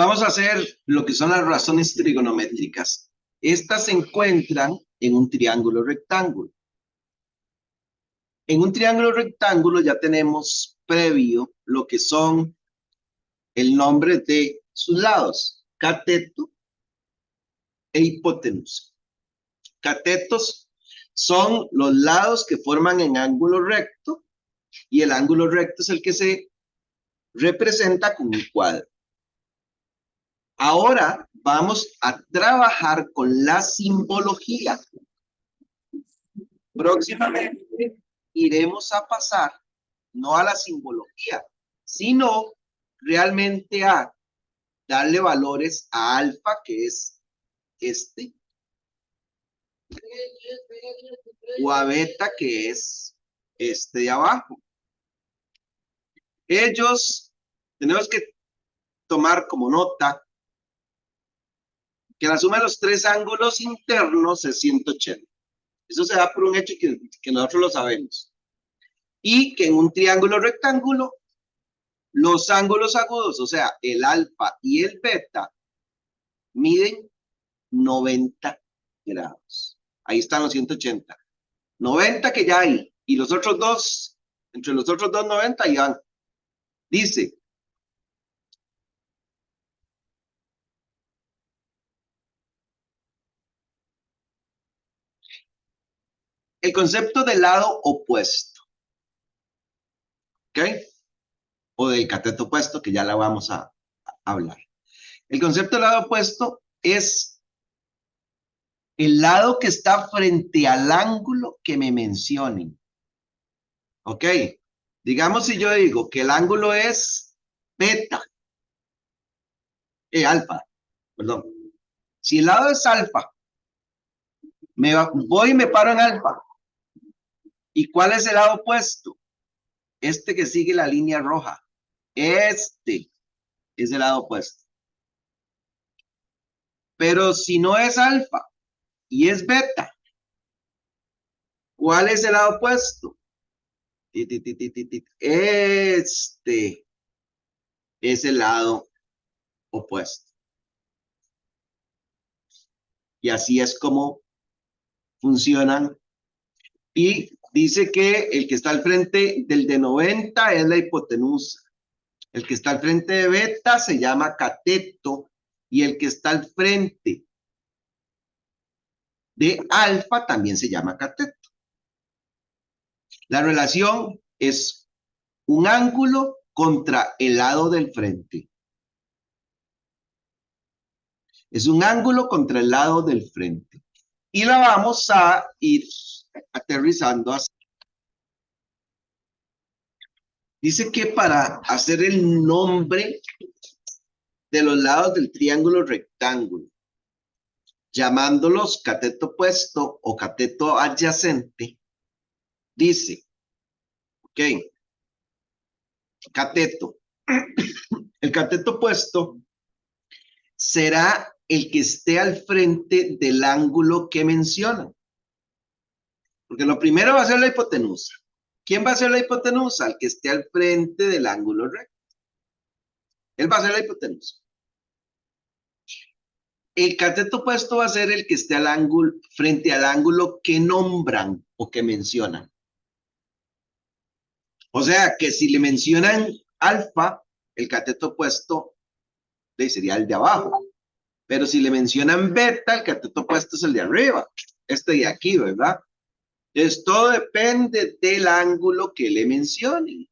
Vamos a hacer lo que son las razones trigonométricas. Estas se encuentran en un triángulo rectángulo. En un triángulo rectángulo ya tenemos previo lo que son el nombre de sus lados, cateto e hipotenusa. Catetos son los lados que forman en ángulo recto y el ángulo recto es el que se representa con un cuadro. Ahora vamos a trabajar con la simbología. Próximamente iremos a pasar no a la simbología, sino realmente a darle valores a alfa, que es este, o a beta, que es este de abajo. Tenemos que tomar como nota que la suma de los tres ángulos internos es 180. Eso se da por un hecho que nosotros lo sabemos. Y que en un triángulo rectángulo, los ángulos agudos, o sea, el alfa y el beta, miden 90 grados. Ahí están los 180. 90 que ya hay. Y los otros dos, entre los otros dos 90, ahí van. Dice, el concepto del lado opuesto. ¿Ok? O del cateto opuesto, que ya la vamos a hablar. El concepto del lado opuesto es el lado que está frente al ángulo que me mencionen. ¿Ok? Digamos si yo digo que el ángulo es beta, alfa, perdón. Si el lado es alfa, voy y me paro en alfa. ¿Y cuál es el lado opuesto? Este que sigue la línea roja. Este es el lado opuesto. Pero si no es alfa y es beta, ¿cuál es el lado opuesto? Este es el lado opuesto. Y así es como funcionan. Y dice que el que está al frente del de 90 es la hipotenusa. El que está al frente de beta se llama cateto. Y el que está al frente de alfa también se llama cateto. La relación es un ángulo contra el lado del frente. Es un ángulo contra el lado del frente. Y la vamos a ir aterrizando así. Dice que para hacer el nombre de los lados del triángulo rectángulo, llamándolos cateto opuesto o cateto adyacente, dice, ok, cateto. El cateto opuesto será el que esté al frente del ángulo que mencionan. Porque lo primero va a ser la hipotenusa. ¿Quién va a ser la hipotenusa? El que esté al frente del ángulo recto. Él va a ser la hipotenusa. El cateto opuesto va a ser el que esté al ángulo, frente al ángulo que nombran o que mencionan. O sea, que si le mencionan alfa, el cateto opuesto sería el de abajo. Pero si le mencionan beta, el cateto opuesto es el de arriba. Este de aquí, ¿verdad? Entonces, todo depende del ángulo que le mencionen.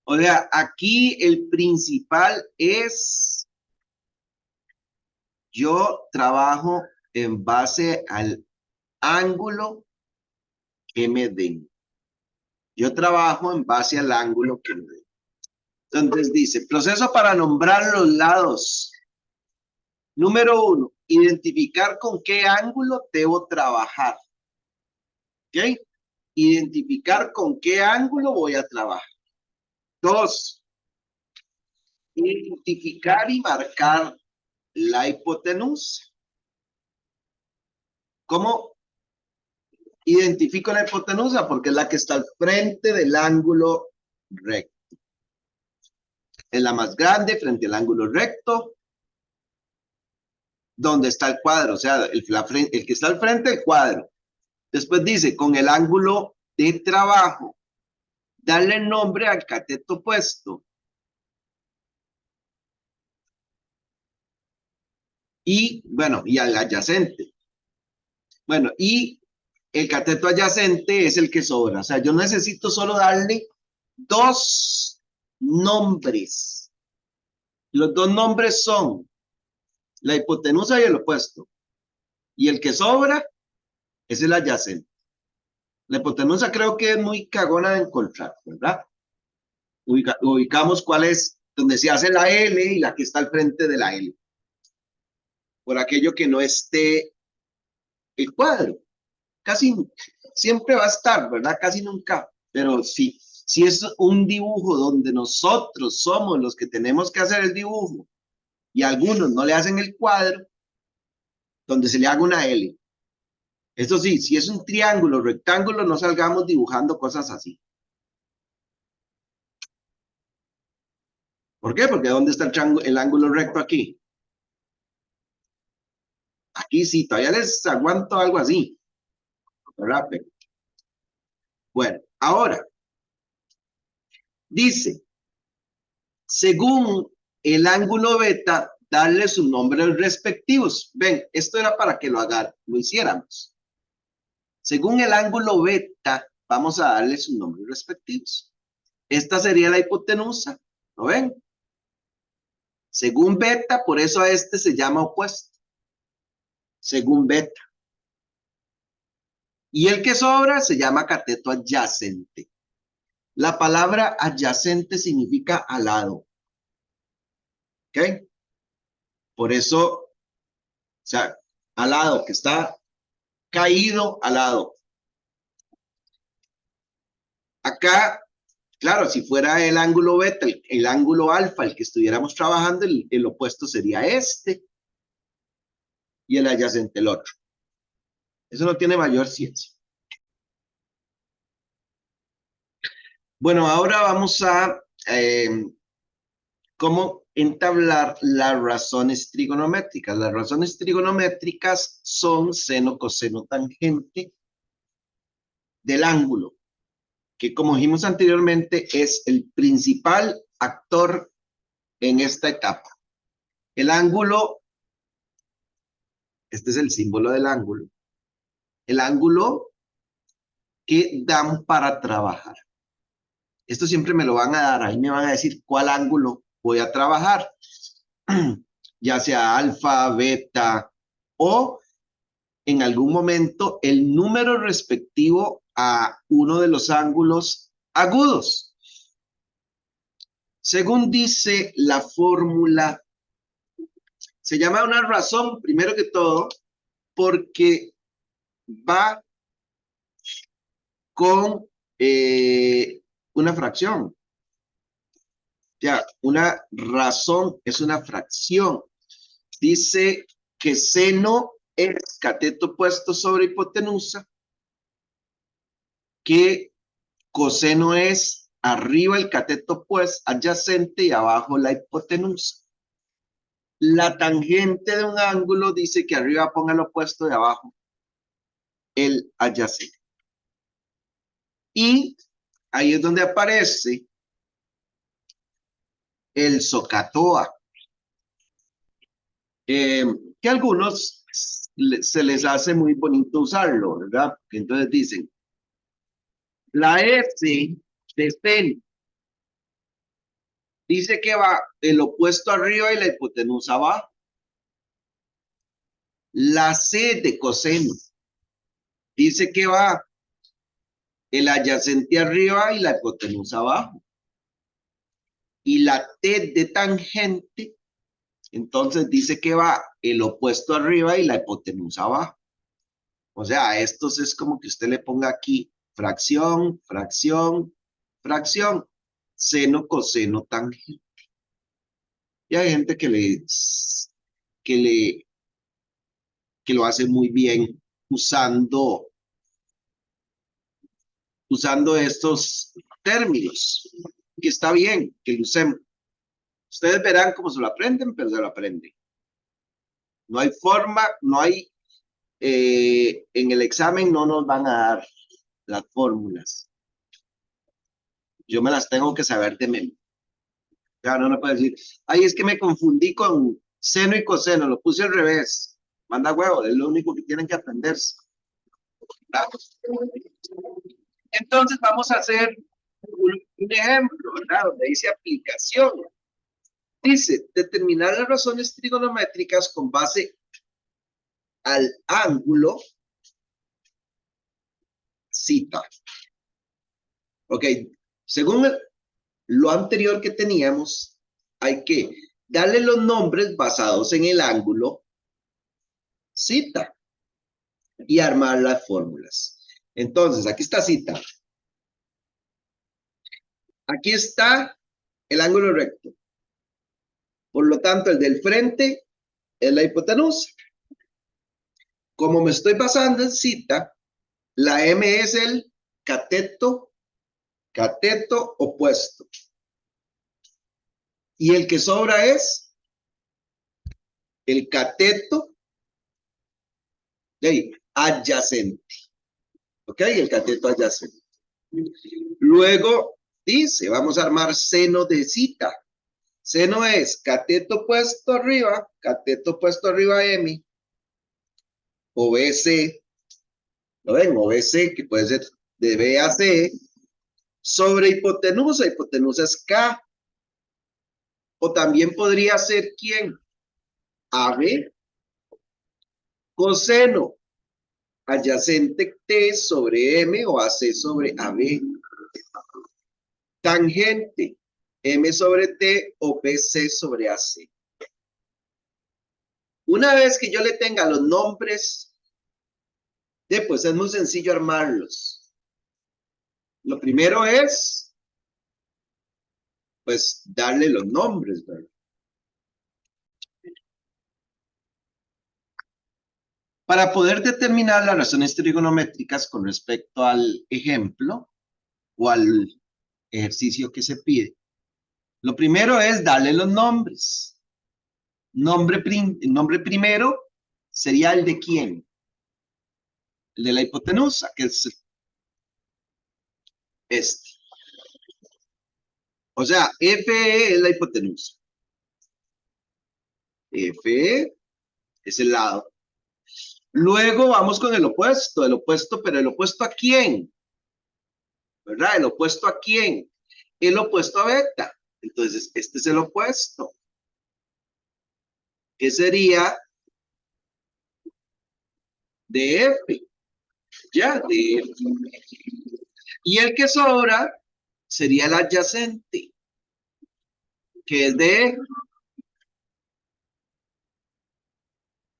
O sea, aquí el principal es, yo trabajo en base al ángulo que me den. Yo trabajo en base al ángulo que me den. Entonces dice, proceso para nombrar los lados. Número 1, identificar con qué ángulo debo trabajar. ¿Ok? Identificar con qué ángulo voy a trabajar. 2, identificar y marcar la hipotenusa. ¿Cómo identifico la hipotenusa? Porque es la que está al frente del ángulo recto. Es la más grande frente al ángulo recto. donde está el cuadro, o sea, el que está al frente del cuadro. Después dice, con el ángulo de trabajo, darle nombre al cateto opuesto. Y, bueno, y al adyacente. Bueno, y el cateto adyacente es el que sobra. O sea, yo necesito solo darle dos nombres. Los dos nombres son la hipotenusa y el opuesto. Y el que sobra es el adyacente. La hipotenusa creo que es muy cagona de encontrar, ¿verdad? Ubicamos cuál es, donde se hace la L y la que está al frente de la L. Por aquello que no esté el cuadro. Casi siempre va a estar, ¿verdad? Casi nunca. Pero sí, si es un dibujo donde nosotros somos los que tenemos que hacer el dibujo y algunos no le hacen el cuadro, donde se le haga una L. Eso sí, si es un triángulo, rectángulo, no salgamos dibujando cosas así. ¿Por qué? Porque ¿dónde está el ángulo recto aquí? Aquí sí, todavía les aguanto algo así, ¿verdad? Bueno, ahora, dice, según el ángulo beta, darle sus nombres respectivos. Ven, esto era para que lo hiciéramos. Según el ángulo beta, vamos a darle sus nombres respectivos. Esta sería la hipotenusa, ¿lo ven? Según beta, por eso a este se llama opuesto. Según beta. Y el que sobra se llama cateto adyacente. La palabra adyacente significa al lado. ¿Ok? Por eso, o sea, al lado, que está caído al lado. Acá, claro, si fuera el ángulo beta, el ángulo alfa, el que estuviéramos trabajando, el opuesto sería este y el adyacente el otro. Eso no tiene mayor ciencia. Bueno, ahora vamos a cómo entablar las razones trigonométricas. Las razones trigonométricas son seno, coseno, tangente del ángulo, que como dijimos anteriormente es el principal actor en esta etapa. El ángulo, este es el símbolo del ángulo, el ángulo que dan para trabajar. Esto siempre me lo van a dar, ahí me van a decir cuál ángulo voy a trabajar, ya sea alfa, beta o en algún momento el número respectivo a uno de los ángulos agudos. Según dice la fórmula, se llama una razón, primero que todo, porque va con una fracción. Ya, una razón es una fracción. Dice que seno es cateto opuesto sobre hipotenusa, que coseno es arriba el cateto opuesto adyacente y abajo la hipotenusa. La tangente de un ángulo dice que arriba ponga el opuesto y abajo el adyacente. Y ahí es donde aparece el SOHCAHTOA, que a algunos se les hace muy bonito usarlo, ¿verdad? Entonces dicen, la F de seno dice que va el opuesto arriba y la hipotenusa abajo. La C de coseno dice que va el adyacente arriba y la hipotenusa abajo. Y la T de tangente, entonces dice que va el opuesto arriba y la hipotenusa abajo. O sea, a estos es como que usted le ponga aquí fracción, fracción, fracción, seno, coseno, tangente. Y hay gente que lo hace muy bien usando estos términos, que está bien que lo usemos. Ustedes verán cómo se lo aprenden, pero se lo aprenden. No hay forma, no hay, en el examen no nos van a dar las fórmulas. Yo me las tengo que saber de memoria. Claro, no puede decir, ay, es que me confundí con seno y coseno, lo puse al revés. Manda huevo, es lo único que tienen que aprenderse. ¿Verdad? Entonces vamos a hacer un ejemplo, ¿verdad? Donde dice aplicación. Dice, determinar las razones trigonométricas con base al ángulo cita. Ok, según lo anterior que teníamos, hay que darle los nombres basados en el ángulo cita y armar las fórmulas. Entonces, aquí está cita. Aquí está el ángulo recto. Por lo tanto, el del frente es la hipotenusa. Como me estoy basando en cita, la M es el cateto opuesto. Y el que sobra es el cateto adyacente. ¿Ok? El cateto adyacente. Luego dice, vamos a armar seno de cita. Seno es cateto opuesto arriba M, o BC, ¿lo ven? O BC, que puede ser de B a C, sobre hipotenusa. Hipotenusa es K. O también podría ser ¿quién? AB. Coseno adyacente T sobre M o AC sobre AB. Tangente M sobre T o BC sobre AC. Una vez que yo le tenga los nombres, pues es muy sencillo armarlos. Lo primero es, pues, darle los nombres, ¿verdad? Para poder determinar las razones trigonométricas con respecto al ejemplo o al ejercicio que se pide, lo primero es darle los nombres. Nombre primero sería el de quién, el de la hipotenusa, que es este. O sea, FE es la hipotenusa. FE es el lado. Luego vamos con el opuesto, pero ¿el opuesto a quién? ¿Verdad? ¿El opuesto a quién? El opuesto a beta. Entonces, este es el opuesto. Que sería DF. Ya, DF. Y el que sobra sería el adyacente, que es de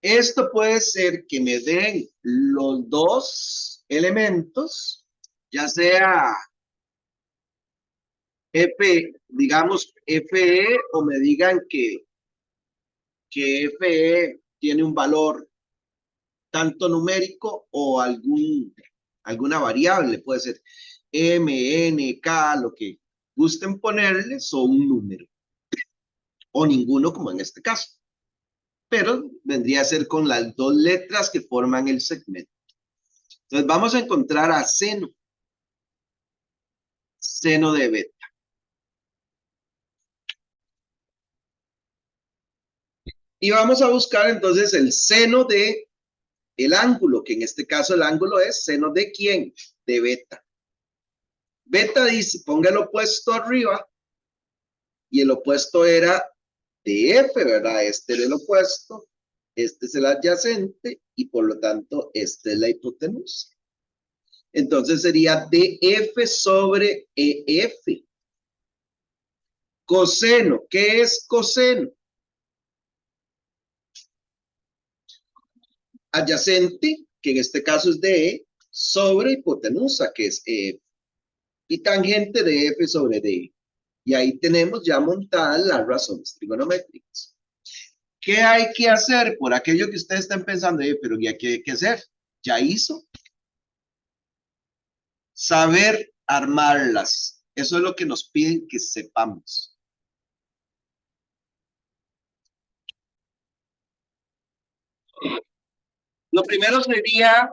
esto puede ser que me den los dos elementos, ya sea F, digamos FE, o me digan que FE tiene un valor tanto numérico o alguna variable, puede ser M, N, K, lo que gusten ponerle, son un número, o ninguno como en este caso. Pero vendría a ser con las dos letras que forman el segmento. Entonces vamos a encontrar a seno de beta. Y vamos a buscar entonces el seno de el ángulo, que en este caso el ángulo es seno de quién, de beta. Beta dice, ponga el opuesto arriba, y el opuesto era de F, ¿verdad? Este era el opuesto, este es el adyacente, y por lo tanto, esta es la hipotenusa. Entonces sería DF sobre EF. Coseno, ¿qué es coseno? Adyacente, que en este caso es DE, sobre hipotenusa, que es EF. Y tangente de F sobre DE. Y ahí tenemos ya montadas las razones trigonométricas. ¿Qué hay que hacer por aquello que ustedes están pensando? Pero ¿ya qué hay que hacer? ¿Ya hizo? Saber armarlas. Eso es lo que nos piden que sepamos. Lo primero sería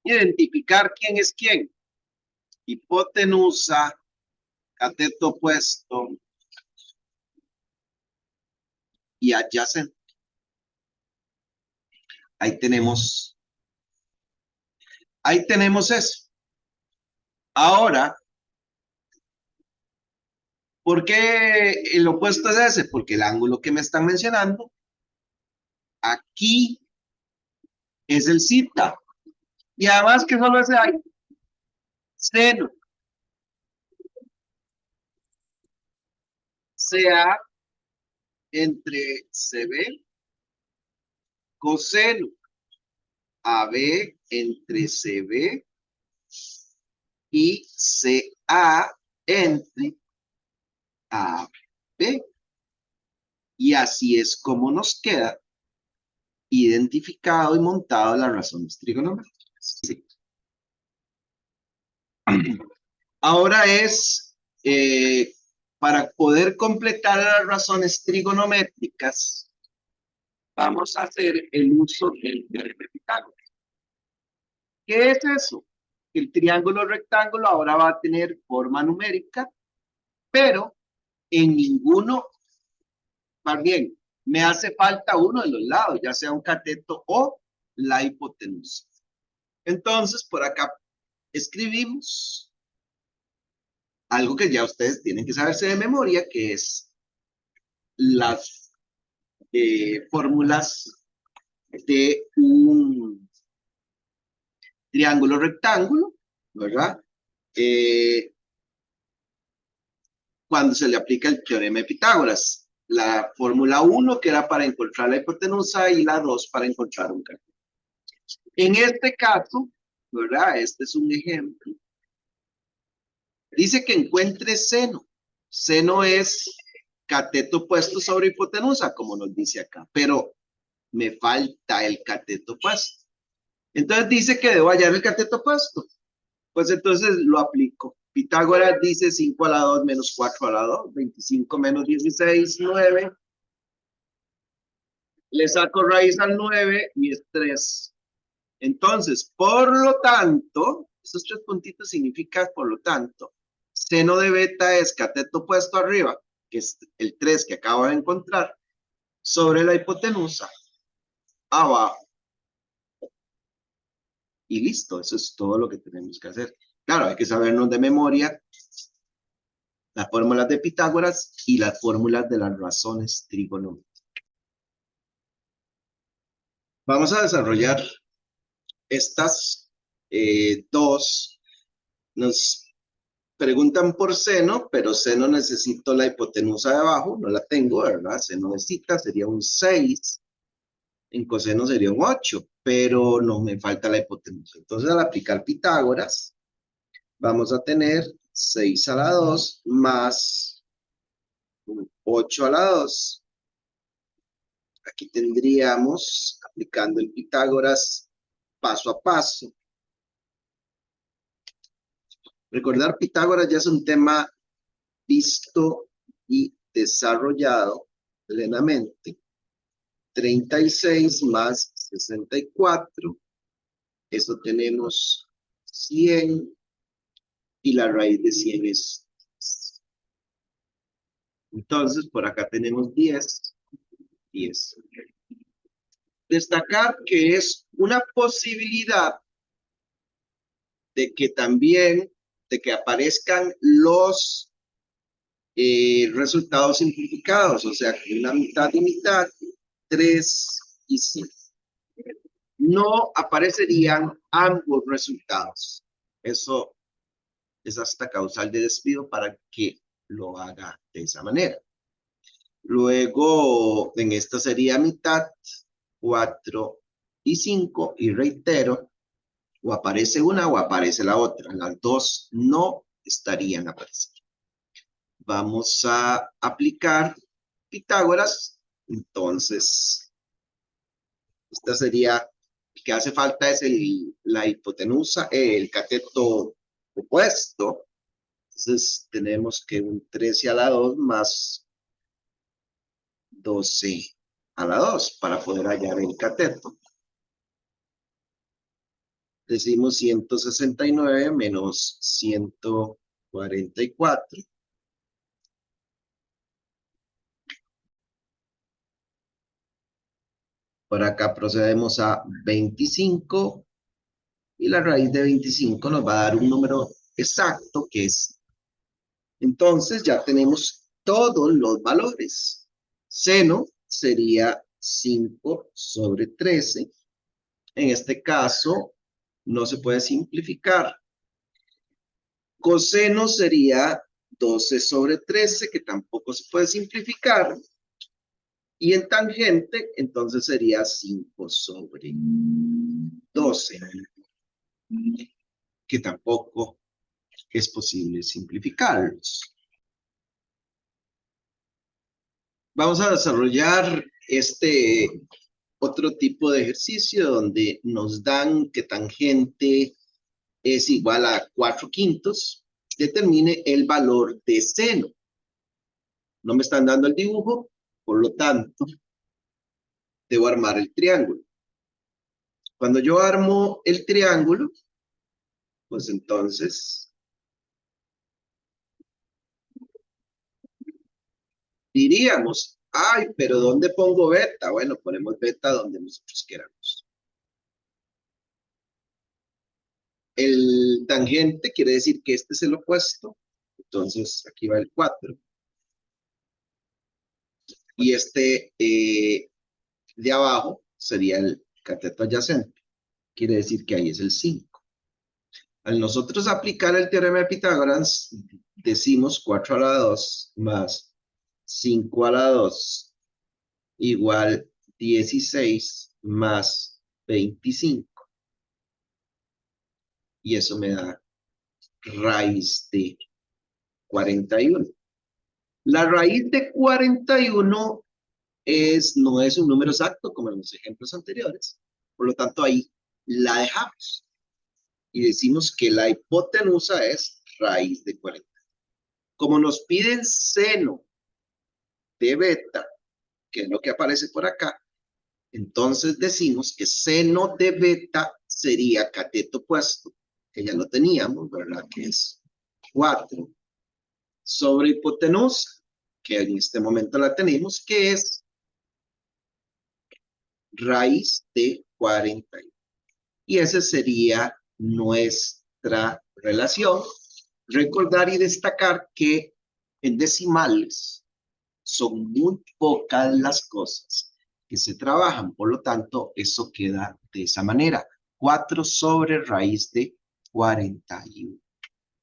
identificar quién es quién. Hipotenusa, cateto opuesto y adyacente. Ahí tenemos eso. Ahora, ¿por qué el opuesto es ese? Porque el ángulo que me están mencionando aquí es el cita. Y además que solo ese hay seno. CA entre CB coseno. AB entre CB y CA entre AB. Y así es como nos queda identificado y montado las razones trigonométricas. Sí. Ahora es, para poder completar las razones trigonométricas, vamos a hacer el uso del teorema de Pitágoras. ¿Qué es eso? El triángulo rectángulo ahora va a tener forma numérica, pero en ninguno, más bien, me hace falta uno de los lados, ya sea un cateto o la hipotenusa. Entonces, por acá escribimos algo que ya ustedes tienen que saberse de memoria, que es las fórmulas de un triángulo rectángulo, ¿verdad? Cuando se le aplica el teorema de Pitágoras. La fórmula 1, que era para encontrar la hipotenusa, y la 2 para encontrar un cateto. En este caso, ¿verdad? Este es un ejemplo. Dice que encuentre seno. Seno es cateto puesto sobre hipotenusa, como nos dice acá, pero me falta el cateto puesto. Entonces dice que debo hallar el cateto puesto. Pues entonces lo aplico. Pitágoras dice 5 a la 2 menos 4 a la 2, 25 menos 16, 9. Le saco raíz al 9 y es 3. Entonces, por lo tanto, esos 3 puntitos significan por lo tanto, seno de beta es cateto puesto arriba, que es el 3 que acabo de encontrar, sobre la hipotenusa, abajo. Y listo, eso es todo lo que tenemos que hacer. Claro, hay que sabernos de memoria las fórmulas de Pitágoras y las fórmulas de las razones trigonométricas. Vamos a desarrollar estas dos. Nos preguntan por seno, pero seno necesito la hipotenusa de abajo, no la tengo, ¿verdad? Seno de cita sería un 6, en coseno sería un 8, pero no me falta la hipotenusa. Entonces, al aplicar Pitágoras, vamos a tener 6 a la 2 más 8 a la 2. Aquí tendríamos, aplicando el Pitágoras paso a paso. Recordar Pitágoras ya es un tema visto y desarrollado plenamente. 36 más 64, eso tenemos 100, y la raíz de 100 es 10. Entonces, por acá tenemos 10. Destacar que es una posibilidad de que también, de que aparezcan los resultados simplificados, o sea, que una mitad y mitad, 3 y 5. No aparecerían ambos resultados. Eso es hasta causal de despido para que lo haga de esa manera. Luego, en esta sería mitad, 4 y 5, y reitero, o aparece una o aparece la otra. Las dos no estarían apareciendo. Vamos a aplicar Pitágoras. Entonces, esta sería, que hace falta es la hipotenusa, el cateto opuesto. Entonces, tenemos que un 13 a la 2 más 12 a la 2 para poder hallar el cateto. decimos 169 menos 144. Por acá procedemos a 25 y la raíz de 25 nos va a dar un número exacto que es. Entonces ya tenemos todos los valores. Seno sería 5 sobre 13. En este caso no se puede simplificar. Coseno sería 12 sobre 13, que tampoco se puede simplificar. Y en tangente, entonces sería 5 sobre 12, que tampoco es posible simplificarlos. Vamos a desarrollar este otro tipo de ejercicio donde nos dan que tangente es igual a 4/5. Determine el valor de seno. No me están dando el dibujo, por lo tanto, debo armar el triángulo. Cuando yo armo el triángulo, pues entonces diríamos, ay, pero ¿dónde pongo beta? Bueno, ponemos beta donde nosotros queramos. El tangente quiere decir que este es el opuesto, entonces aquí va el 4. Y este de abajo sería el cateto adyacente, quiere decir que ahí es el 5. Al nosotros aplicar el teorema de Pitágoras, decimos 4 a la 2 más 5 a la 2 igual 16 más 25. Y eso me da raíz de 41. La raíz de 41 no es un número exacto como en los ejemplos anteriores. Por lo tanto, ahí la dejamos. Y decimos que la hipotenusa es raíz de 40. Como nos piden seno de beta, que es lo que aparece por acá, entonces decimos que seno de beta sería cateto opuesto, que ya lo teníamos, ¿verdad? Que es 4 sobre hipotenusa, que en este momento la tenemos, que es raíz de 41. Y esa sería nuestra relación. Recordar y destacar que en decimales son muy pocas las cosas que se trabajan. Por lo tanto, eso queda de esa manera. 4 sobre raíz de 41.